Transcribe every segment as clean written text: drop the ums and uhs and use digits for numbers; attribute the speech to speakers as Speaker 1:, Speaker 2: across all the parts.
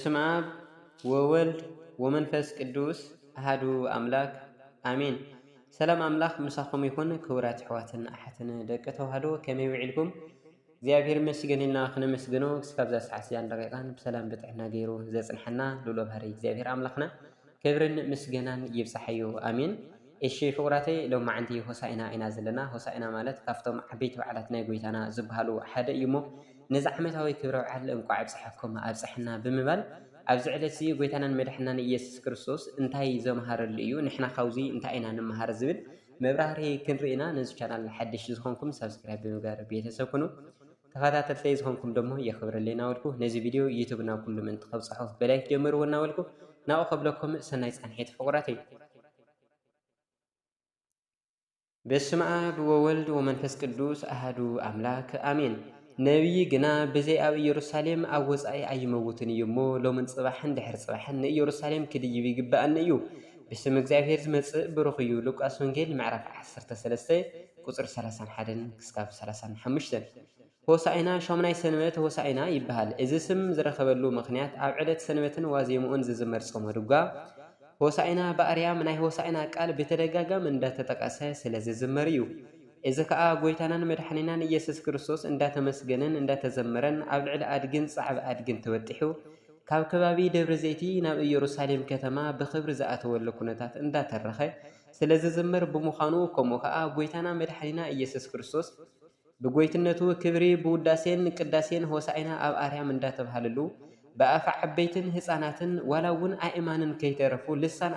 Speaker 1: በስመ አብ ወወልድ ወመንፈስ ቅዱስ አሐዱ አምላክ አሜን። ሰላም አምላክ ምሳኹም ይኹን። ክቡራት ኣሕዋትን ኣሓትን ደቂ ተዋህዶ ከመይ ውዒልኩም? እግዚአብሔር ይመስገን ኢልና ክነመስግኖ ክሳብ ዛ ሰዓት እዚኣ ደቂቃን ብሰላም ብጥዕና ገይሩ ዘፅንሐና ልኡለ ባህሪ እግዚአብሔር ኣምላኽና ክብርን ምስጋናን ይብፃሓዩ አሜን። እሺ ፍቁራተይ ሎም ማዓንቲ ሆሳኢና ኢና ዘለና። ሆሳኢና ማለት ካብቶም ዓበይቲ በዓላት ናይ ጎይታና ዝበሃሉ ሓደ እዩ እሞ ነዚ ዓመታዊ ክብረ በዓል እንቋዕ ኣብፅሐኩም ኣብፅሕና ብምባል ኣብዚ ዕለት እዚ ጎይታናን መድሕናን ኢየሱስ ክርስቶስ እንታይ ዘምሃረሉ እዩ ንሕና ካብዚ እንታይ ኢና ንመሃር ዝብል መብራህርሂ ክንርኢና። ነዚ ቻናል ሓድሽ ዝኾንኩም ሰብስክራይብ ብምግባር ቤተሰብ ኩኑ። ተኸታተልተይ ዝኾንኩም ደሞ የኽብረለይ እናበልኩ ነዚ ቪድዮ ዩቱብ ናብ ኩሉ ምእንቲ ከብፅሖ በላይክ ጀምርዎ እናበልኩ ናብኡ ከብለኩም ሰናይ ፀንሒት ፍቁራተይ። በስመ አብ ወወልድ ወመንፈስ ቅዱስ አሐዱ አምላክ አሜን። ነቢይ ግና ብዘይ ኣብ ኢየሩሳሌም ኣብ ወፃኢ ኣይመውትን እዩ እሞ ሎምን ፅባሕን ድሕሪ ፅባሕን ንኢየሩሳሌም ክድይብ ይግባአኒ እዩ። ብስም እግዚአብሔር ዝመፅእ ብሩኽ እዩ። ሉቃስ ወንጌል ምዕራፍ 13 ቁፅሪ 31 ክሳብ 35። ሆሳኢና ሾምናይ ሰንበት ሆሳኢና ይበሃል። እዚ ስም ዝረኸበሉ ምክንያት ኣብ ዕለት ሰንበትን ዋዜሙኡን ዝዝመር ጾመ ድጓ ሆሳኢና በአርያም ናይ ሆሳኢና ቃል በተደጋጋሚ እንዳተጠቀሰ ስለ ዝዝመር እዩ። እዚ ከዓ ጎይታናን መድሓኒናን ኢየሱስ ክርስቶስ እንዳተመስገነን እንዳተዘመረን ኣብ ልዕሊ ኣድግን ፃዕቢ ኣድግን ተወጢሑ ካብ ከባቢ ደብረ ዘይቲ ናብ ኢየሩሳሌም ከተማ ብክብሪ ዝኣተወሉ ኩነታት እንዳተረኸ ስለ ዝዝመር ብምዃኑ ከምኡ ከዓ ጎይታና መድሓኒና ኢየሱስ ክርስቶስ ብጎይትነቱ ክብሪ ብውዳሴን ቅዳሴን ሆሳኢና ኣብ ኣርያም እንዳተባሃለሉ ብኣፈ ዓበይትን ህፃናትን ዋላ እውን ኣእማንን ከይተረፉ ልሳን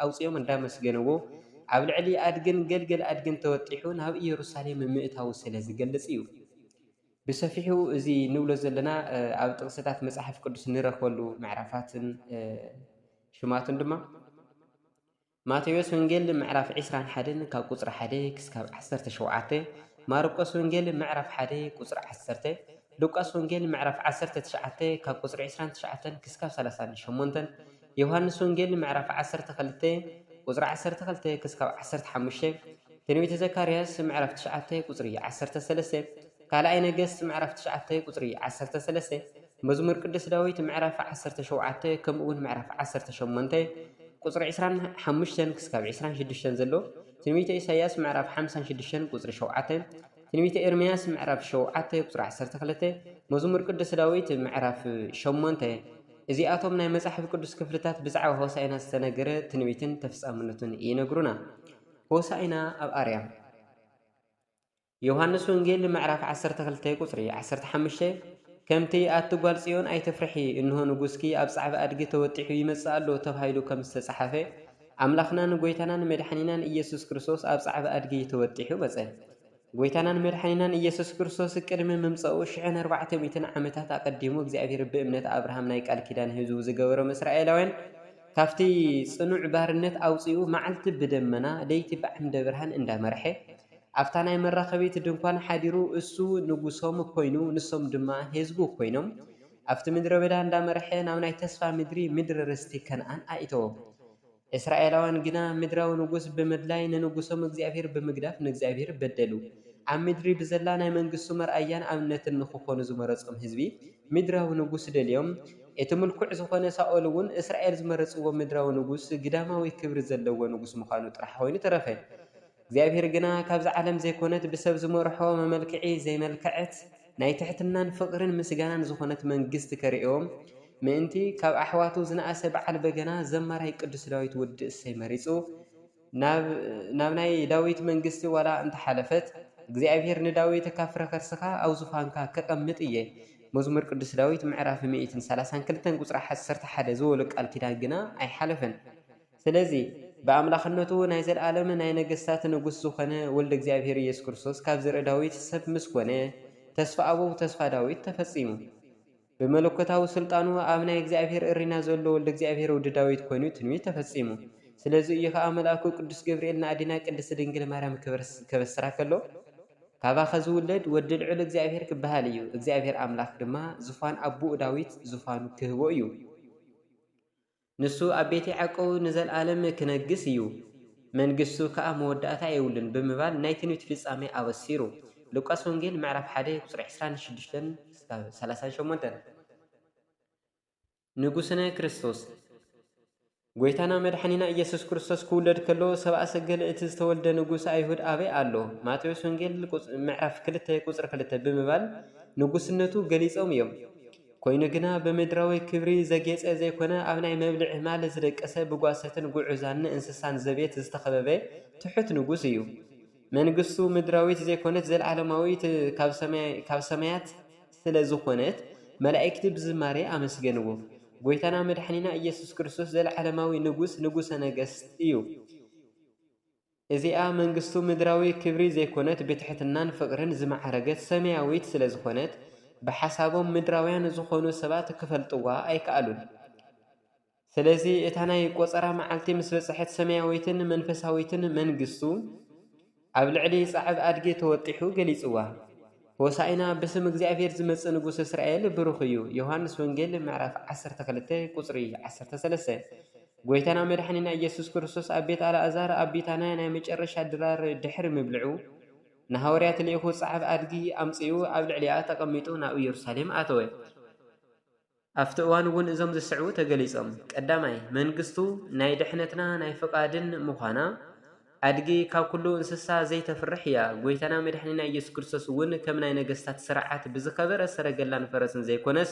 Speaker 1: ኣውፅኦም እንዳመስገንዎ ኣብ ልዕሊ ኣድግን ገልገል ኣድግን ተወጢሑ ናብ ኢየሩሳሌም ምእታው ስለ ዝገልጽ እዩ። ብሰፊሑ እዚ ንብሎ ዘለና ኣብ ጥቕስታት መጽሓፍ ቅዱስ ንረኽበሉ ምዕራፋትን ሽማትን ድማ ማቴዎስ ወንጌል ምዕራፍ 21 ካብ ቁፅሪ 1 ክሳብ 17፣ ማርቆስ ወንጌል ምዕራፍ 1 ቁፅሪ 10፣ ሉቃስ ወንጌል ምዕራፍ 19 ካብ ቁፅሪ 29 ክሳብ 38፣ ዮሐንስ ወንጌል ምዕራፍ 12 ቁፅሪ 12 ክሳብ 15፣ ትንቢተ ዘካርያስ ምዕራፍ 9 ቁፅሪ 13፣ ካልኣይ ነገሥት ምዕራፍ 9 ቁፅሪ 13፣ መዝሙር ቅዱስ ዳዊት ምዕራፍ 17 ከምኡ እውን ምዕራፍ 18 ቁፅሪ 25 ክሳብ 26 ዘሎ፣ ትንቢተ ኢሳይያስ ምዕራፍ 56 ቁፅሪ 7፣ ትንቢተ ኤርምያስ ምዕራፍ 7 ቁፅሪ 12፣ መዝሙር ቅዱስ ዳዊት ምዕራፍ 8። እዚኣቶም ናይ መጽሓፍ ቅዱስ ክፍልታት ብዛዕባ ሆሳኢና ዝተነገረ ትንቢትን ተፈጻምነቱን ይነግሩና። ሆሳኢና ኣብ ኣርያም ዮሐንስ ወንጌል ምዕራፍ 12 ቁፅሪ 15 ከምቲ ኣትጓል ጽዮን ኣይተፍርሒ እንሆ ንጉስኪ ኣብ ጻዕቢ ኣድጊ ተወጢሑ ይመጽእ ኣሎ ተባሂሉ ከም ዝተጻሓፈ ኣምላኽናን ጎይታናን መድሓኒናን ኢየሱስ ክርስቶስ ኣብ ጻዕቢ ኣድጊ ተወጢሑ መጸ። ጎይታናን መድሓኒናን ኢየሱስ ክርስቶስ ቅድሚ ምምፀኡ 1400 ዓመታት ኣቀዲሙ እግዚአብሔር ብእምነት አብርሃም ናይ ቃል ኪዳን ህዝቡ ዝገበሮም እስራኤላውያን ካብቲ ጽኑዕ ባርነት ኣውፅኡ መዓልቲ ብደመና ለይቲ ብዓምደ ብርሃን እንዳመርሐ ኣብታ ናይ መራኸቢት ድንኳን ሓዲሩ እሱ ንጉሶም ኮይኑ ንሶም ድማ ህዝቡ ኮይኖም ኣብቲ ምድረ በዳ እንዳመርሐ ናብ ናይ ተስፋ ምድሪ ምድሪ ርስቲ ከነኣን ኣእተዎም። እስራኤላውያን ግና ምድራዊ ንጉስ ብምድላይ ንንጉሶም እግዚአብሔር ብምግዳፍ ንእግዚአብሔር በደሉ። ኣብ ምድሪ ብዘላ ናይ መንግስቱ መርኣያን ኣብነትን ንክኾኑ ዝመረፆም ህዝቢ ምድራዊ ንጉስ ደልዮም እቲ ምልኩዕ ዝኾነ ሳኦል እውን እስራኤል ዝመረፅዎ ምድራዊ ንጉስ ግዳማዊ ክብሪ ዘለዎ ንጉስ ምዃኑ ጥራሕ ኮይኑ ተረፈ። እግዚአብሔር ግና ካብዚ ዓለም ዘይኮነት ብሰብ ዝመርሖ መመልክዒ ዘይመልክዐት ናይ ትሕትናን ፍቕርን ምስጋናን ዝኾነት መንግስቲ ከሪኦም ምእንቲ ካብ ኣሕዋቱ ዝነኣሰ በዓል በገና ዘማራይ ቅዱስ ዳዊት ወዲ እሰይ መሪፁ ናብ ናይ ዳዊት መንግስቲ ዋላ እንተሓለፈት እግዚአብሔር ንዳዊት ካብ ፍረከርስኻ ኣብ ዙፋንካ ከቐምጥ እየ። መዝሙር ቅዱስ ዳዊት ምዕራፍ 132 ቁፅሪ 11 ዝበሉ ቃል ኪዳን ግና ኣይሓለፈን። ስለዚ ብኣምላኽነቱ ናይ ዘለኣለም ናይ ነገስታት ንጉስ ዝኾነ ወልደ እግዚአብሔር ኢየሱስ ክርስቶስ ካብ ዘርኢ ዳዊት ሰብ ምስ ኮነ ተስፋ ኣቦው ተስፋ ዳዊት ተፈጺሙ በመለኮታዊ ስልጣኑ ኣብ ናይ እግዚአብሔር እሪና ዘሎ ወልደ እግዚአብሔር ወዲ ዳዊት ኮይኑ ትንቢት ተፈጺሙ። ስለዚ እዩ ከዓ መልአኩ ቅዱስ ገብርኤል ንኣዲና ቅድስቲ ድንግል ማርያም ከበስራ ከሎ ካባኸ ዝውለድ ወዲ ልዑል እግዚአብሔር ክበሃል እዩ። እግዚአብሔር ኣምላኽ ድማ ዙፋን ኣቦኡ ዳዊት ዙፋኑ ክህቦ እዩ። ንሱ ኣብ ቤተ ያዕቆብ ንዘለኣለም ክነግስ እዩ፣ መንግስቱ ከዓ መወዳእታ የብሉን ብምባል ናይ ትንቢት ፍጻሜ ኣበሲሩ። ሉቃስ ወንጌል ምዕራፍ 1 ቁፅሪ 26 እስካብ 38 ንጉስነ ክርስቶስ ጎይታና መድኃኒና ኢየሱስ ክርስቶስ ክውለድ ከሎ ሰብአ ሰገል እቲ ዝተወልደ ንጉስ አይሁድ አበይ ኣሎ? ማቴዎስ ወንጌል ምዕራፍ 2 ቁጽሪ 2 ብምባል ንጉስነቱ ገሊጾም እዮም። ኮይኑ ግና ብምድራዊ ክብሪ ዘጌጸ ዘይኮነ ኣብ ናይ መብልዕ ማል ዝደቀሰ ብጓሰትን ጉዑዛን እንስሳን ዘቤት ዝተኸበበ ትሑት ንጉስ እዩ። መንግስቱ ምድራዊት ዘይኮነት ዘለዓለማዊት ካብ ሰማያት ስለ ዝኾነት መላእክቲ ብዝማሬ ኣመስገንዎ። ጎይታና መድኃኒና ኢየሱስ ክርስቶስ ዘለዓለማዊ ንጉስ ንጉሰ ነገስት እዩ። እዚኣ መንግስቱ ምድራዊ ክብሪ ዘይኮነት ብትሕትናን ፍቅርን ዝማዕረገት ሰማያዊት ስለ ዝኾነት ብሓሳቦም ምድራውያን ዝኾኑ ሰባት ክፈልጥዋ ኣይከኣሉን። ስለዚ እታ ናይ ቆፀራ መዓልቲ ምስ በፅሐት ሰማያዊትን መንፈሳዊትን መንግስቱ ኣብ ልዕሊ ጻዕብ ኣድጊ ተወጢሑ ገሊጽዋ። ሆሳኢና ብስም እግዚኣብሔር ዝመጽእ ንጉስ እስራኤል ብሩኽ እዩ። ዮሐንስ ወንጌል ምዕራፍ 12 ቁጽሪ 13 ጎይታና መድኃኒና ኢየሱስ ክርስቶስ ኣብ ቤት ኣልዓዛር ኣብ ቢታንያ ናይ መጨረሻ ድራር ድሕሪ ምብልዑ ንሃዋርያት ልኢኹ ጻዕብ ኣድጊ ኣምጽኡ ኣብ ልዕሊኣ ተቐሚጡ ናብ ኢየሩሳሌም ኣተወ። ኣብቲ እዋን እውን እዞም ዝስዕቡ ተገሊጾም። ቀዳማይ መንግስቱ ናይ ድሕነትና ናይ ፍቃድን ምዃና ኣድጊ ካብ ኩሉ እንስሳ ዘይተፍርሕ እያ። ጎይታና መድኃኒና ኢየሱስ ክርስቶስ እውን ከም ናይ ነገስታት ስርዓት ብዝኸበረ ሰረገላን ፈረስን ዘይኮነስ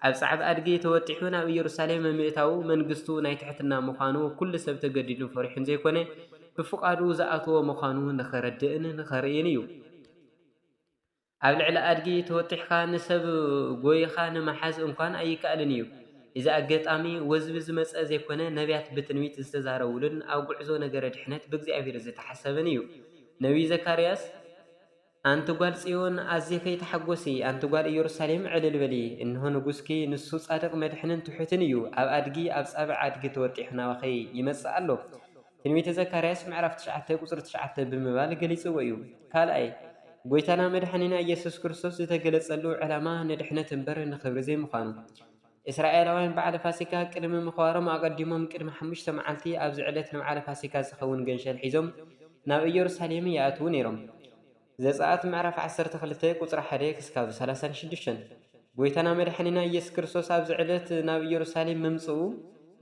Speaker 1: ኣብ ጻዕብ ኣድጊ ተወጢሑ ናብ ኢየሩሳሌም ምእታው መንግስቱ ናይ ትሕትና ምዃኑ ኩሉ ሰብ ተገዲዱ ፈሪሑን ዘይኮነ ብፍቃዱ ዝኣትዎ ምዃኑ ንኸረድእን ንኸርእን እዩ። ኣብ ልዕሊ ኣድጊ ተወጢሕካ ንሰብ ጎይኻ ንመሓዝ እንኳን ኣይከኣልን እዩ። እዚ ኣጋጣሚ ወዝቢ ዝመፀ ዘይኮነ ነቢያት ብትንቢት ዝተዛረቡልን ኣብ ጉዕዞ ነገረ ድሕነት ብእግዚአብሔር ዝተሓሰበን እዩ። ነቢይ ዘካርያስ ኣንቲ ጓል ጽዮን ኣዝየ ከይተሓጐሲ ኣንቲ ጓል ኢየሩሳሌም ዕልል በሊ እንሆ ንጉስኪ ንሱ ጻድቕ መድሕንን ትሑትን እዩ ኣብ ኣድጊ ኣብ ጻብዕ ኣድጊ ተወጢሑ ናባኸይ ይመጽእ ኣሎ። ትንቢተ ዘካርያስ ምዕራፍ 9 ቁጽሪ 9 ብምባል ገሊጽዎ እዩ። ካልኣይ ጎይታና መድኃኒና ኢየሱስ ክርስቶስ ዝተገለጸሉ ዕላማ ንድሕነት እምበር ንኽብሪ ዘይምዃኑ እስራኤላውያን በዓለ ፋሲካ ቅድሚ ምኽባሮም ኣቐዲሞም ቅድሚ 5 መዓልቲ ኣብዚ ዕለት ንበዓለ ፋሲካ ዝኸውን ገንሸል ሒዞም ናብ ኢየሩሳሌም ይኣትዉ ነይሮም። ዘጸአት ምዕራፍ 12 ቁጽሪ 1 ክሳብ 36 ጎይታና መድኃኒና ኢየሱስ ክርስቶስ ኣብዚ ዕለት ናብ ኢየሩሳሌም መምጽኡ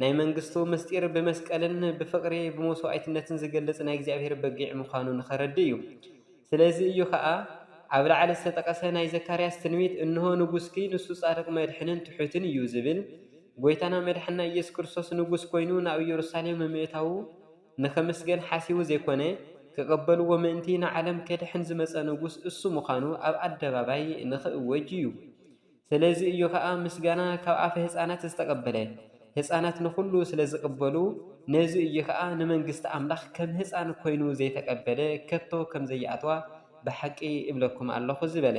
Speaker 1: ናይ መንግስቱ ምስጢር ብመስቀልን ብፍቅሪ ብመስዋዕትነትን ዝገልጽ ናይ እግዚአብሔር በጊዕ ምዃኑ ንኸረዲ እዩ። ስለዚ እዩ ከዓ ኣብ ላዕሊ ዝተጠቀሰ ናይ ዘካርያስ ትንቢት እንሆ ንጉስኪ ንሱ ጻድቕ መድሕንን ትሑትን እዩ ዝብል ጎይታና መድሕንና ኢየሱስ ክርስቶስ ንጉስ ኮይኑ ናብ ኢየሩሳሌም ምእታው ንኸመስገን ሓሲቡ ዘይኮነ ክቐበልዎ ምእንቲ ንዓለም ከድሕን ዝመፀ ንጉስ እሱ ምዃኑ ኣብ ኣደባባይ ንኽእወጅ እዩ። ስለዚ እዩ ከዓ ምስጋና ካብ ኣፈ ህፃናት ዝተቐበለ ህፃናት ንኹሉ ስለ ዝቕበሉ ነዚ እዩ ከዓ ንመንግስቲ ኣምላኽ ከም ህፃን ኮይኑ ዘይተቐበለ ከቶ ከም ዘይኣትዋ ብሓቂ እብለኩም ኣለኹ ዝበለ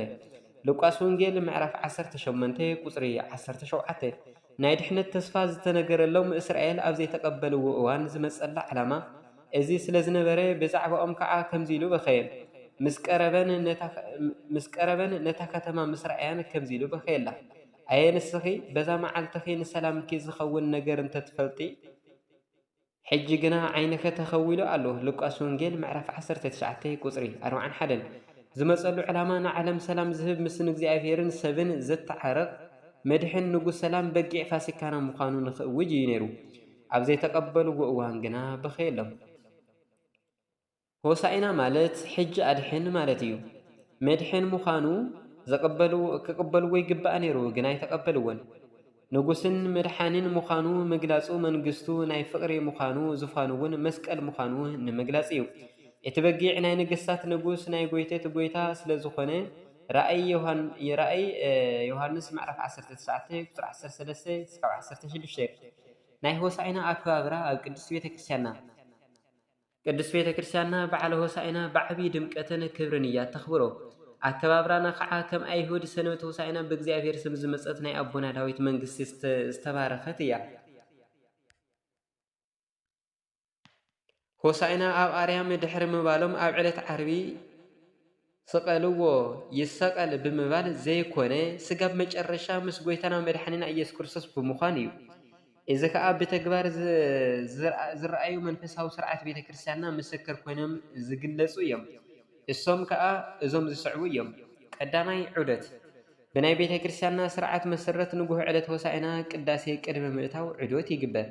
Speaker 1: ሉቃስ ወንጌል ምዕራፍ 18 ቁጽሪ 17 ናይ ድሕነት ተስፋ ዝተነገረሎም እስራኤል ኣብ ዘይተቐበልዎ እዋን ዝመጸላ ዕላማ እዚ ስለ ዝነበረ ብዛዕባኦም ከዓ ከምዚ ኢሉ በኸየ ምስ ቀረበን ነታ ከተማ ምስራእያን ከምዚ ኢሉ በኸየላ ኣየ ንስኺ በዛ መዓልትኺ ንሰላምኪ ዝኸውን ነገር እንተትፈልጢ ሕጂ ግና ዓይንኸ ተኸዊሉ ኣሎ። ሉቃስ ወንጌል ምዕራፍ 19 ቁጽሪ 41 ዝመጸሉ ዕላማ ንዓለም ሰላም ዝህብ ምስን እግዚኣብሔርን ሰብን ዘተዓረቕ መድሕን ንጉስ ሰላም በጊዕ ፋሲካና ምዃኑ ንኽእውጅ እዩ ነይሩ። ኣብ ዘይተቐበልዎ እዋን ግና በኸየሎም። ሆሳኢና ማለት ሕጂ ኣድሕን ማለት እዩ። መድሕን ምዃኑ ክቕበልዎ ይግባእ ነይሩ፣ ግና ኣይተቐበልዎን። ንጉስን መድሓንን ምዃኑ ምግላጹ መንግስቱ ናይ ፍቕሪ ምዃኑ ዝፋኑ እውን መስቀል ምዃኑ ንምግላጽ እዩ። እቲ በጊዕ ናይ ነገስታት ንጉስ ናይ ጎይተት ጎይታ ስለ ዝኾነ ራእይ ዮሐንስ ምዕራፍ 19 ቁጽሪ 13 እስካብ 16 ናይ ሆሳኢና ኣከባብራ ኣብ ቅድስት ቤተ ክርስቲያንና በዓለ ሆሳኢና ብዓብዪ ድምቀትን ክብርን እያ ተኽብሮ። ኣከባብራና ከዓ ከም ኣይሁድ ሰንበት ሆሳኢና ብእግዚአብሔር ስም ዝመጸት ናይ ኣቦና ዳዊት መንግስቲ ዝተባረኸት እያ። ሆሳኢና ኣብ ኣርያም ድሕሪ ምባሎም ኣብ ዕለት ዓርቢ ስቀልዎ ይሰቀል ብምባል ዘይኮነ ስጋብ መጨረሻ ምስ ጎይታና መድሓኒና ኢየሱስ ክርስቶስ ብምዃን እዩ። እዚ ከዓ ብተግባር ዝረኣዩ መንፈሳዊ ስርዓት ቤተ ክርስቲያንና ምስክር ኮይኖም ዝግለጹ እዮም። እሶም ከዓ እዞም ዝስዕቡ እዮም። ቀዳማይ ዑደት بناي بيت كريستياننا سرعة مسرت نجوه علة هوسائنا قداسي قدم مئتاو عدوت يقبل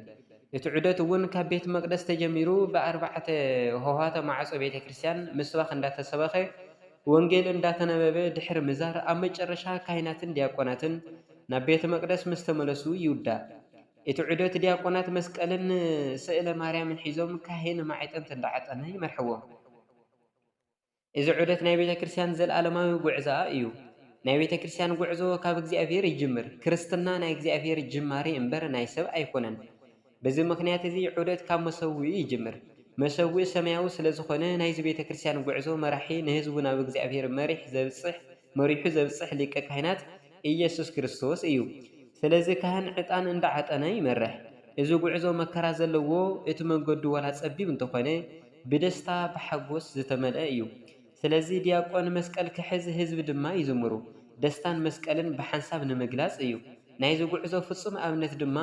Speaker 1: يتعدوت ون كبيت مقدس تجميرو بأربعة هوهات معصو بيت كريستيان مسواخ اندات سباخي وانجيل اندات نبابي دحر مزار أمج الرشا كايناتن دياقوناتن نبيت مقدس مستملسو يودا يتعدوت دياقونات مسكالن سئل ماريام الحزوم كاهين معيتن تندعت أنهي مرحوه إذا عدت ناي بيت كريستيان زل ألماوي قعزاء إيو ناي بيت كريستيان قعزو كاب እግዚአብሔር يجمر كريستنا ناي እግዚአብሔር جماري انبر ناي سب أيكونن بزي مخنيات زي عدت كاب مسوي يجمر مسوي سماوي ስለዝኾነ ناي زي بيت كريستيان قعزو مرحي نهزبنا بእግዚአብሔር مريح زبصح مريحو زبصح ሊቀ ካህናት ኢየሱስ ክርስቶስ እዩ ስለዚ ካህን ዕጣን እንዳዓጠነ ይመርሕ እዚ ጉዕዞ መከራ ዘለዎ እቲ መንገዱ ወላ ጸቢብ እንተኾነ ብደስታ በሐጎስ ዝተመልአ እዩ ስለዚህ ዲያቆን መስቀል ክሕዝ ህዝብ ድማ ይዝምሩ ደስታን መስቀልን በሐንሳብ ንምግላጽ እዩ ናይዚ ጉዕዞ ፍጹም ኣብነት ድማ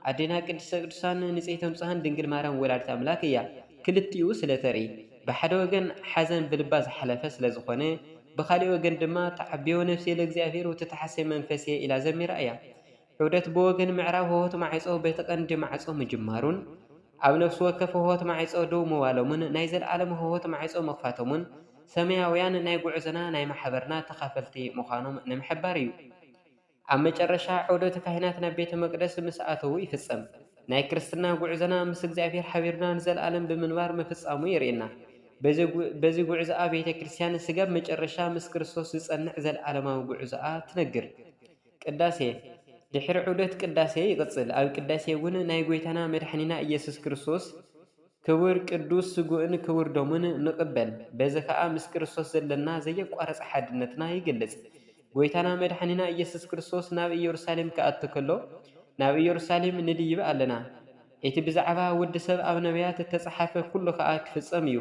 Speaker 1: ኣዴና ቅድስተ ቅዱሳን ንጽሕተ ንጹሃን ድንግል ማርያም ወላዲተ ኣምላክ እያ ክልቲኡ ስለተርኢ ብሓደ ወገን ሓዘን ብልባ ዝሓለፈ ስለዝኾነ ብኻሊእ ወገን ድማ ተዓቢዮ ነፍሲ ለእግዚአብሔር ወተተሓሰይ መንፈስ ኢላ ዘሚራ እያ ዑደት ብወገን ምዕራብ ሆሆት ማዕጾ ቤተ ቀንዲ ማዕጾ ምጅማሩን ኣብ ነፍሲ ወከፍ ሆሆት ማዕጾ ደው መዋሎምን ናይ ዘለዓለም ሆሆት ማዕጾ መክፋቶምን ሰማያውያን ናይ ጉዕዞና ናይ ማሕበርና ተኻፈልቲ ምዃኖም ንምሕባር እዩ ኣብ መጨረሻ ዑደት ካህናት ናብ ቤተ መቅደስ ምስ ኣተዉ ይፍጸም ናይ ክርስትና ጉዕዞና ምስ እግዚአብሔር ሓቢርና ንዘለዓለም ብምንባር ምፍጻሙ የርእየና በዚ ጉዕዞኣ ቤተ ክርስቲያን ስጋብ መጨረሻ ምስ ክርስቶስ ዝጸንዕ ዘለዓለማዊ ጉዕዞኣ ትነግር ቅዳሴ ድሕሪ ዑደት ቅዳሴ ይቕጽል ኣብ ቅዳሴ እውን ናይ ጎይታና መድሓኒና ኢየሱስ ክርስቶስ ክቡር ቅዱስ ስጉእን ክቡር ደሙን ንቕበል በዚ ከዓ ምስ ክርስቶስ ዘለና ዘየቋረጽ ሓድነትና ይገልጽ ጎይታና መድሓኒና ኢየሱስ ክርስቶስ ናብ ኢየሩሳሌም ክኣቱ ከሎ ናብ ኢየሩሳሌም ንድይብ ኣለና እቲ ብዛዕባ ወዲ ሰብ ኣብ ነቢያት እተጸሓፈ ኩሉ ከዓ ክፍጸም እዩ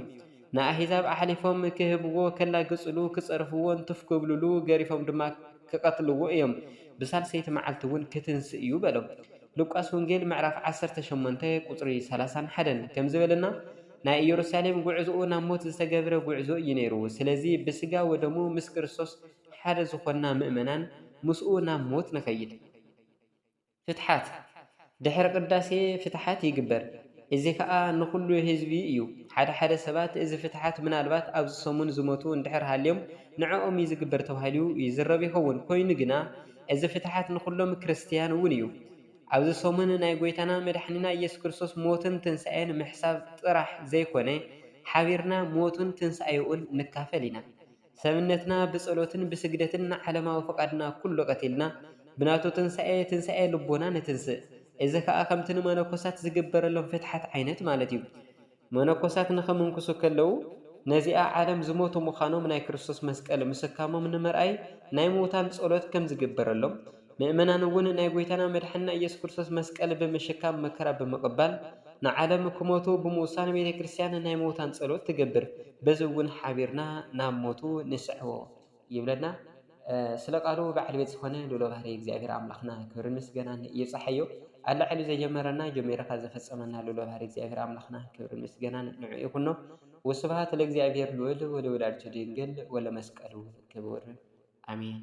Speaker 1: ንኣሕዛብ ኣሕሊፎም ክህብዎ ከላግጽሉ ክጸርፍዎን ትፍክብልሉ ገሪፎም ድማ ክቐትልዎ እዮም ብሳልሰይቲ መዓልቲ እውን ክትንስእ እዩ በሎም ሉቃስ ወንጌል ምዕራፍ 18 ቁጽሪ 31 ከም ዝበለና ናይ ኢየሩሳሌም ጉዕዞኡ ናብ ሞት ዝተገብረ ጉዕዞ እዩ ነይሩ ስለዚ ብስጋ ወደሙ ምስ ክርስቶስ ሓደ ዝኾና ምእመናን ምስኡ ናብ ሞት ንኸይድ ፍትሓት ድሕሪ ቅዳሴ ፍትሓት ይግበር እዚ ከዓ ንኹሉ ህዝቢ እዩ ሓደ ሰባት እዚ ፍትሓት ምናልባት ኣብዚ ሰሙን ዝሞቱ እንድሕር ሃልዮም ንዕኦም እዩ ዝግበር ተባሂሉ ይዝረብ ይኸውን ኮይኑ ግና እዚ ፍትሓት ንኹሎም ክርስቲያን እውን እዩ ኣብዚ ሰሙን ናይ ጎይታና መድሓኒና ኢየሱስ ክርስቶስ ሞትን ትንሣኤን ምሕሳብ ጥራሕ ዘይኮነ ሓቢርና ሞቱን ትንሣኤኡን ንካፈል ኢና ሰብነትና ብጸሎትን ብስግደትን ዓለማዊ ፈቃድና ኩሉ ቀቲልና ብናቱ ትንሣኤ ልቦና ንትንስእ እዚ ከዓ ከምቲ ንመነኮሳት ዝግበረሎም ፍትሓት ዓይነት ማለት እዩ መነኮሳት ንኸምንኩሱ ከለዉ ነዚኣ ዓለም ዝሞቱ ምዃኖም ናይ ክርስቶስ መስቀል ምስካሞም ንምርኣይ ናይ ሞታን ጸሎት ከም ዝግበረሎም ምእመናን እውን ናይ ጎይታና መድሓኒና ኢየሱስ ክርስቶስ መስቀል ብምሽካም መከራ ብምቕባል ንዓለም ክሞቱ ብምውሳን ቤተ ክርስቲያን ናይ ሞታን ጸሎት ትገብር በዚ እውን ሓቢርና ናብ ሞቱ ንስዕቦ ይብለና ስለ ቃሉ ባዕል ቤት ዝኾነ ልኡለ ባህሪ እግዚአብሔር ኣምላኽና ክብርን ምስጋናን ይብጻሕዮ ኣላዕሉ ዘጀመረና ጀሚርካ ዘፈጸመና ልኡለ ባህሪ እግዚአብሔር ኣምላኽና ክብርን ምስጋናን ንዑ ይኹኖ ወስብሐት ለእግዚአብሔር ልዑል ወለወላዲቱ ድንግል ወለመስቀሉ ክቡር አሜን